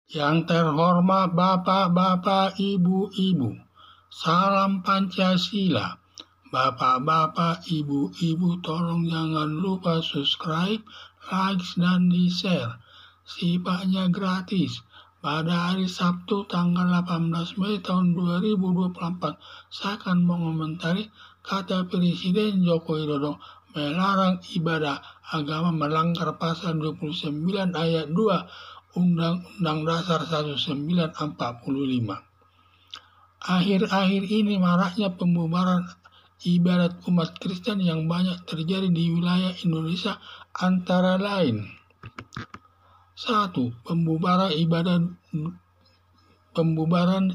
Yang terhormat Bapak-Bapak, Ibu-Ibu, salam Pancasila. Bapak-bapak, ibu-ibu, tolong jangan lupa subscribe, like, dan di-share. Sifatnya gratis. Pada hari Sabtu tanggal 18 Mei tahun 2024, saya akan mengomentari kata Presiden Joko Widodo melarang ibadah agama melanggar pasal 29 ayat 2 Undang-Undang Dasar 1945. Akhir-akhir ini maraknya pembubaran ibadat umat Kristen yang banyak terjadi di wilayah Indonesia antara lain. 1. Pembubaran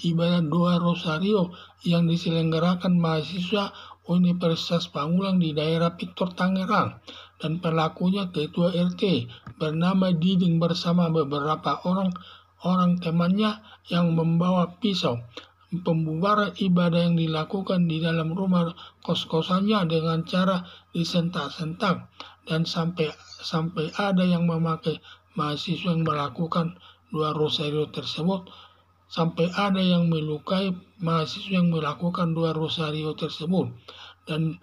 ibadah doa Rosario yang diselenggarakan mahasiswa Universitas Pamulang di daerah Victor Tangerang dan pelakunya ketua RT bernama Diding bersama beberapa orang temannya yang membawa pisau. Pembubaran ibadah yang dilakukan di dalam rumah kos-kosannya dengan cara disentak-sentak dan sampai ada yang memakai mahasiswa yang melakukan doa Rosario tersebut, sampai ada yang melukai mahasiswa yang melakukan doa Rosario tersebut. Dan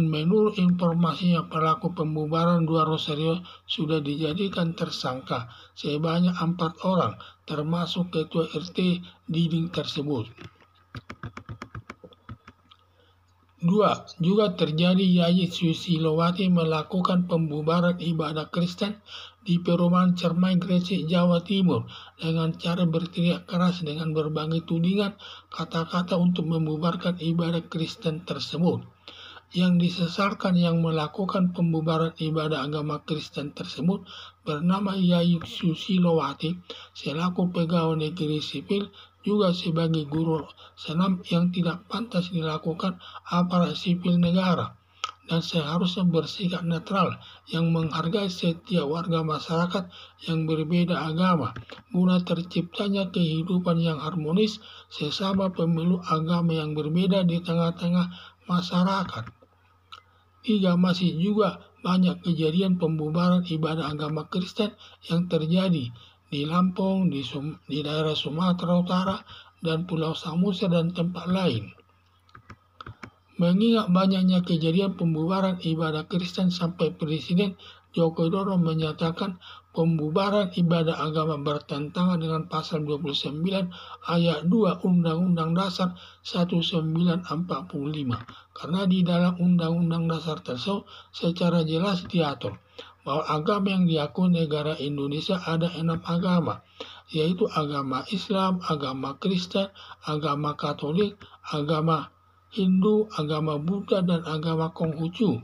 menurut informasinya pelaku pembubaran doa Rosario sudah dijadikan tersangka sebanyak 4 orang, termasuk ketua RT Diding tersebut. 2. Juga terjadi Yayi Susilowati melakukan pembubaran ibadah Kristen di perumahan Cermai, Gresik, Jawa Timur dengan cara berteriak keras dengan berbagai tudingan kata-kata untuk membubarkan ibadah Kristen tersebut. Yang disesalkan yang melakukan pembubaran ibadah agama Kristen tersebut bernama Yayi Susilowati selaku pegawai negeri sipil, juga sebagai guru senam yang tidak pantas dilakukan aparat sipil negara dan seharusnya bersikap netral yang menghargai setiap warga masyarakat yang berbeda agama guna terciptanya kehidupan yang harmonis sesama pemeluk agama yang berbeda di tengah-tengah masyarakat. 3. Masih juga banyak kejadian pembubaran ibadah agama Kristen yang terjadi di Lampung, di daerah Sumatera Utara, dan Pulau Samosir dan tempat lain. Mengingat banyaknya kejadian pembubaran ibadah Kristen sampai Presiden Joko Widodo menyatakan pembubaran ibadah agama bertentangan dengan pasal 29 ayat 2 Undang-Undang Dasar 1945. Karena di dalam Undang-Undang Dasar tersebut secara jelas diatur bahwa agama yang diakui negara Indonesia ada 6 agama, yaitu agama Islam, agama Kristen, agama Katolik, agama Hindu, agama Buddha, dan agama Konghucu.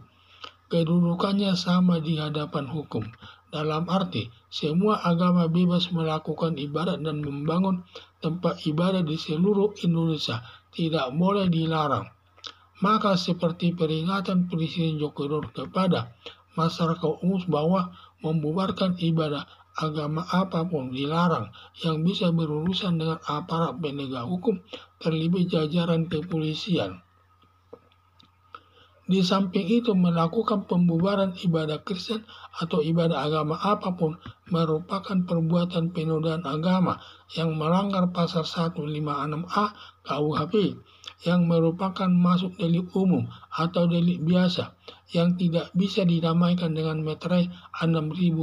Kedudukannya sama di hadapan hukum. Dalam arti, semua agama bebas melakukan ibadat dan membangun tempat ibadah di seluruh Indonesia, tidak boleh dilarang. Maka seperti peringatan Presiden Joko Widodo kepada masyarakat umum bahwa membubarkan ibadah agama apapun dilarang yang bisa berurusan dengan aparat penegak hukum, terlebih jajaran kepolisian. Di samping itu, melakukan pembubaran ibadah Kristen atau ibadah agama apapun merupakan perbuatan penodaan agama yang melanggar pasal 156A KUHP yang merupakan masuk delik umum atau delik biasa yang tidak bisa didamaikan dengan meterai Rp6.000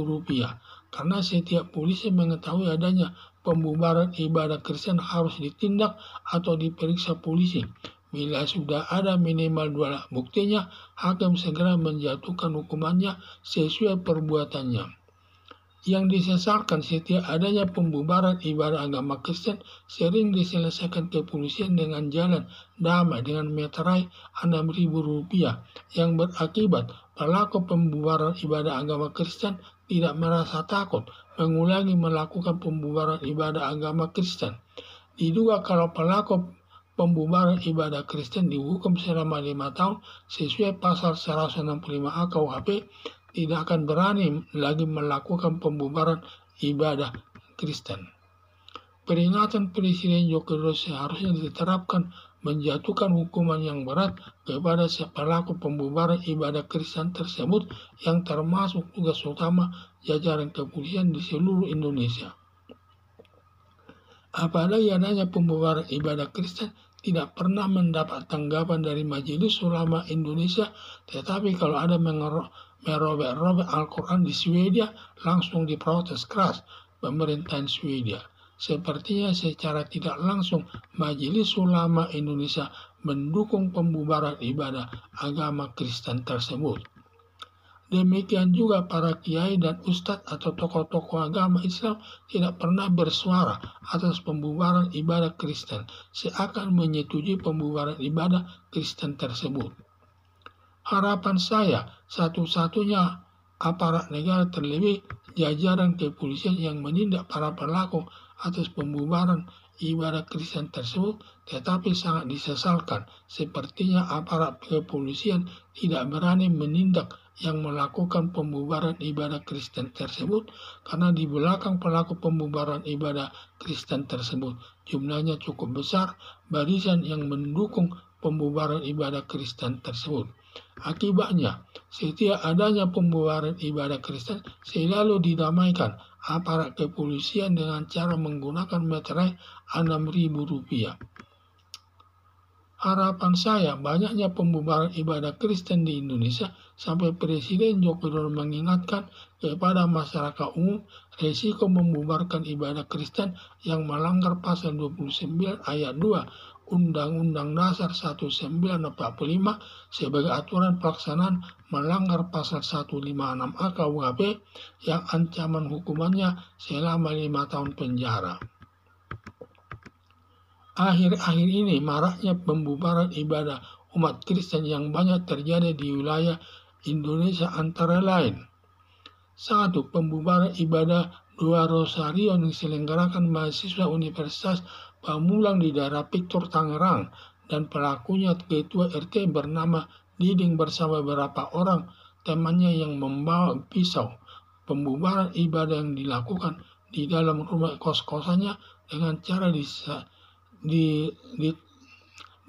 karena setiap polisi mengetahui adanya pembubaran ibadah Kristen harus ditindak atau diperiksa polisi. Bila sudah ada minimal 2 alat buktinya, hakim segera menjatuhkan hukumannya sesuai perbuatannya. Yang disesalkan setiap adanya pembubaran ibadah agama Kristen sering diselesaikan kepolisian dengan jalan damai dengan meterai Rp6.000 yang berakibat pelaku pembubaran ibadah agama Kristen tidak merasa takut mengulangi melakukan pembubaran ibadah agama Kristen. Diduga kalau pelaku pembubaran ibadah Kristen dihukum selama 5 tahun sesuai pasal 165A KUHP, tidak akan berani lagi melakukan pembubaran ibadah Kristen. Peringatan Presiden Joko Widodo seharusnya diterapkan menjatuhkan hukuman yang berat kepada pelaku pembubaran ibadah Kristen tersebut yang termasuk tugas utama jajaran kepolisian di seluruh Indonesia. Apalagi adanya pembubaran ibadah Kristen tidak pernah mendapat tanggapan dari Majelis Ulama Indonesia, tetapi kalau ada merobek-robek Al-Quran di Swedia, langsung diprotes keras pemerintahan Swedia. Sepertinya secara tidak langsung Majelis Ulama Indonesia mendukung pembubaran ibadah agama Kristen tersebut. Demikian juga para kiai dan ustadz atau tokoh-tokoh agama Islam tidak pernah bersuara atas pembubaran ibadah Kristen, seakan menyetujui pembubaran ibadah Kristen tersebut. Harapan saya, satu-satunya aparat negara, terlebih jajaran kepolisian yang menindak para pelaku atas pembubaran ibadah Kristen tersebut, tetapi sangat disesalkan. Sepertinya aparat kepolisian tidak berani menindak yang melakukan pembubaran ibadah Kristen tersebut, karena di belakang pelaku pembubaran ibadah Kristen tersebut jumlahnya cukup besar barisan yang mendukung pembubaran ibadah Kristen tersebut. Akibatnya, setiap adanya pembubaran ibadah Kristen selalu didamaikan aparat kepolisian dengan cara menggunakan meterai Rp6.000. Harapan saya, banyaknya pembubaran ibadah Kristen di Indonesia sampai Presiden Joko Widodo mengingatkan kepada masyarakat umum resiko membubarkan ibadah Kristen yang melanggar pasal 29 ayat 2 Undang-Undang Dasar 1945 sebagai aturan pelaksanaan melanggar pasal 156A KUHP yang ancaman hukumannya selama 5 tahun penjara. Akhir-akhir ini maraknya pembubaran ibadah umat Kristen yang banyak terjadi di wilayah Indonesia antara lain. 1. Pembubaran ibadah Dua Rosario yang diselenggarakan mahasiswa Universitas Pamulang di daerah Victor, Tangerang, dan pelakunya ketua RT bernama Diding bersama beberapa orang temannya yang membawa pisau. Pembubaran ibadah yang dilakukan di dalam rumah kos-kosannya dengan cara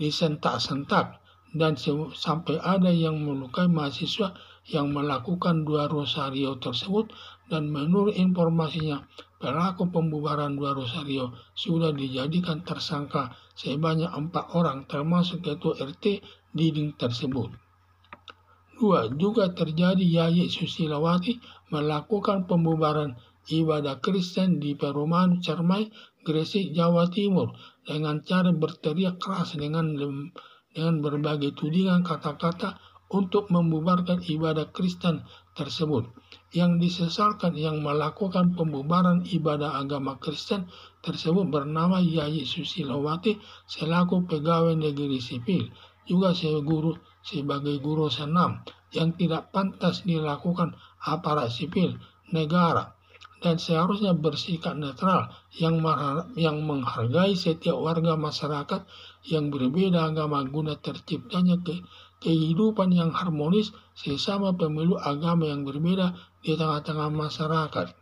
disentak-sentak dan sampai ada yang melukai mahasiswa yang melakukan Dua Rosario tersebut, dan menurut informasinya pelaku pembubaran Dua Rosario sudah dijadikan tersangka sebanyak 4 orang termasuk ketua RT Diding tersebut. 2. Juga terjadi Yayi Susilawati melakukan pembubaran ibadah Kristen di Perumahan Cermai, Gresik, Jawa Timur dengan cara berteriak keras dengan berbagai tudingan kata-kata untuk membubarkan ibadah Kristen tersebut. Yang disesalkan yang melakukan pembubaran ibadah agama Kristen tersebut bernama Yayi Susilawati selaku pegawai negeri sipil, juga sebagai guru senam yang tidak pantas dilakukan aparat sipil negara, dan seharusnya bersikap netral yang menghargai setiap warga masyarakat yang berbeda agama guna terciptanya kehidupan yang harmonis sesama pemeluk agama yang berbeda di tengah-tengah masyarakat.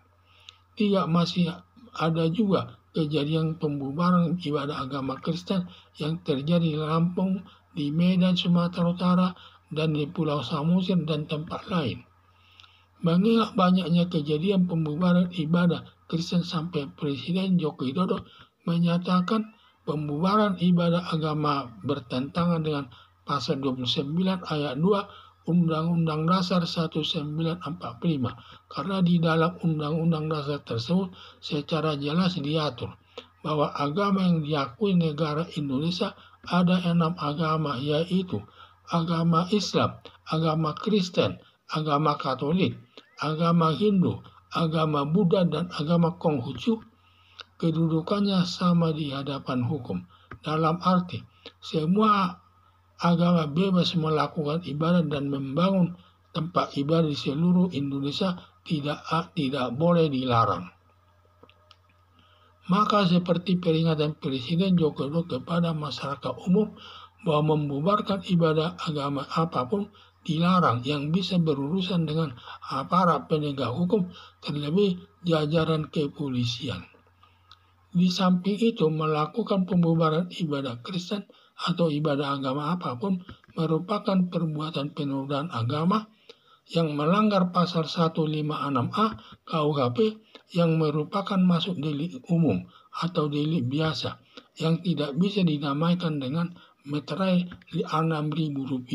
3. Masih ada juga kejadian pembubaran ibadah agama Kristen yang terjadi di Lampung, di Medan, Sumatera Utara, dan di Pulau Samosir dan tempat lain. Mengingat banyaknya kejadian pembubaran ibadah Kristen sampai Presiden Joko Widodo menyatakan pembubaran ibadah agama bertentangan dengan pasal 29 ayat 2 Undang-Undang Dasar 1945, karena di dalam Undang-Undang Dasar tersebut secara jelas diatur bahwa agama yang diakui negara Indonesia ada 6 agama, yaitu agama Islam, agama Kristen, agama Katolik, agama Hindu, agama Buddha, dan agama Konghucu. Kedudukannya sama di hadapan hukum, dalam arti semua agama bebas melakukan ibadah dan membangun tempat ibadah di seluruh Indonesia, tidak boleh dilarang. Maka seperti peringatan Presiden Joko Widodo kepada masyarakat umum bahwa membubarkan ibadah agama apapun dilarang yang bisa berurusan dengan aparat penegak hukum, terlebih jajaran kepolisian. Di samping itu, melakukan pembubaran ibadah Kristen atau ibadah agama apapun merupakan perbuatan penodaan agama yang melanggar pasal 156A KUHP yang merupakan masuk delik umum atau delik biasa yang tidak bisa dinamaikan dengan meterai Rp6.000.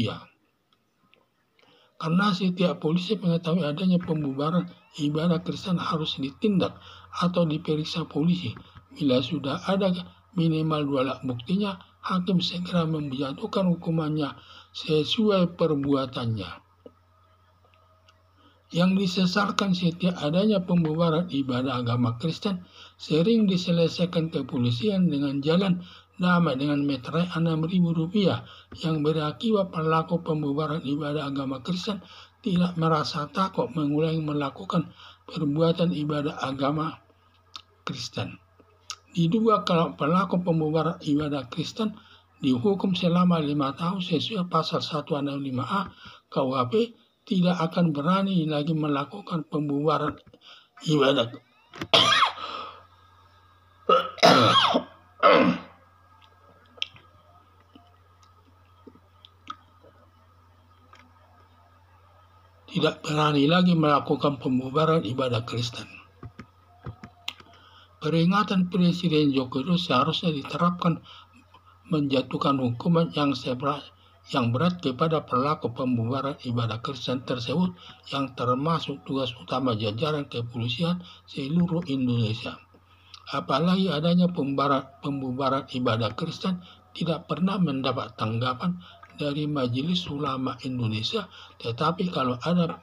Karena setiap polisi mengetahui adanya pembubaran ibadah Kristen harus ditindak atau diperiksa polisi. Bila sudah ada minimal 2 alat buktinya, hakim segera menjatuhkan hukumannya sesuai perbuatannya. Yang disesalkan setiap adanya pembubaran ibadah agama Kristen sering diselesaikan kepolisian dengan jalan damai dengan meterai Rp6.000 yang berakibat pelaku pembubaran ibadah agama Kristen tidak merasa takut mengulangi melakukan perbuatan ibadah agama Kristen. Diduga kalau pelaku pembubaran ibadah Kristen dihukum selama 5 tahun sesuai pasal 165A KUHP, tidak akan berani lagi melakukan pembubaran ibadah Kristen. Peringatan Presiden Joko Widodo seharusnya diterapkan menjatuhkan hukuman yang berat kepada pelaku pembubaran ibadah Kristen tersebut yang termasuk tugas utama jajaran kepolisian seluruh Indonesia. Apalagi adanya pembubaran ibadah Kristen tidak pernah mendapat tanggapan dari Majelis Ulama Indonesia, tetapi kalau ada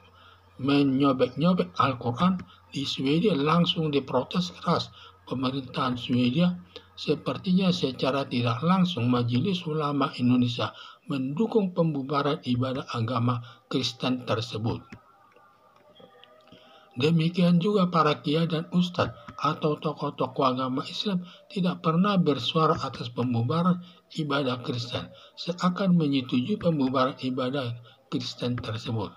menyobek-nyobek Al-Quran di Swedia langsung diprotes keras pemerintahan Swedia. Sepertinya secara tidak langsung Majelis Ulama Indonesia mendukung pembubaran ibadah agama Kristen tersebut. Demikian juga para kiai dan ustadz atau tokoh-tokoh agama Islam tidak pernah bersuara atas pembubaran ibadah Kristen, seakan menyetujui pembubaran ibadah Kristen tersebut.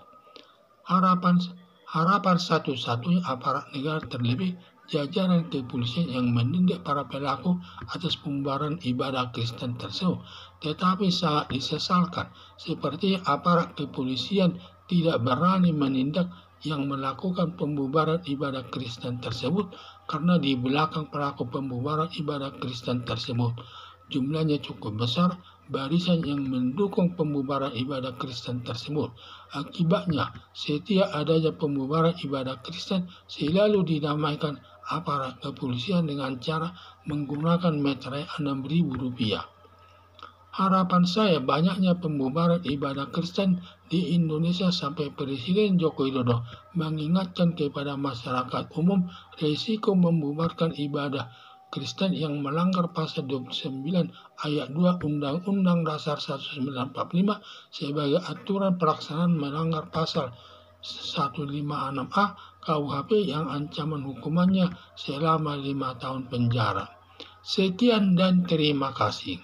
Harapan satu-satunya aparat negara, terlebih jajaran kepolisian, yang menindak para pelaku atas pembubaran ibadah Kristen tersebut. Tetapi sangat disesalkan, seperti aparat kepolisian tidak berani menindak yang melakukan pembubaran ibadah Kristen tersebut, karena di belakang pelaku pembubaran ibadah Kristen tersebut jumlahnya cukup besar barisan yang mendukung pembubaran ibadah Kristen tersebut. Akibatnya, setiap adanya pembubaran ibadah Kristen selalu dinamaikan aparat kepolisian dengan cara menggunakan meterai Rp6.000. Harapan saya banyaknya pembubaran ibadah Kristen di Indonesia sampai Presiden Joko Widodo mengingatkan kepada masyarakat umum risiko membubarkan ibadah Kristen yang melanggar pasal 29 ayat 2 Undang-Undang Dasar 1945 sebagai aturan pelaksanaan melanggar pasal 156A KUHP yang ancaman hukumannya selama 5 tahun penjara. Sekian dan terima kasih.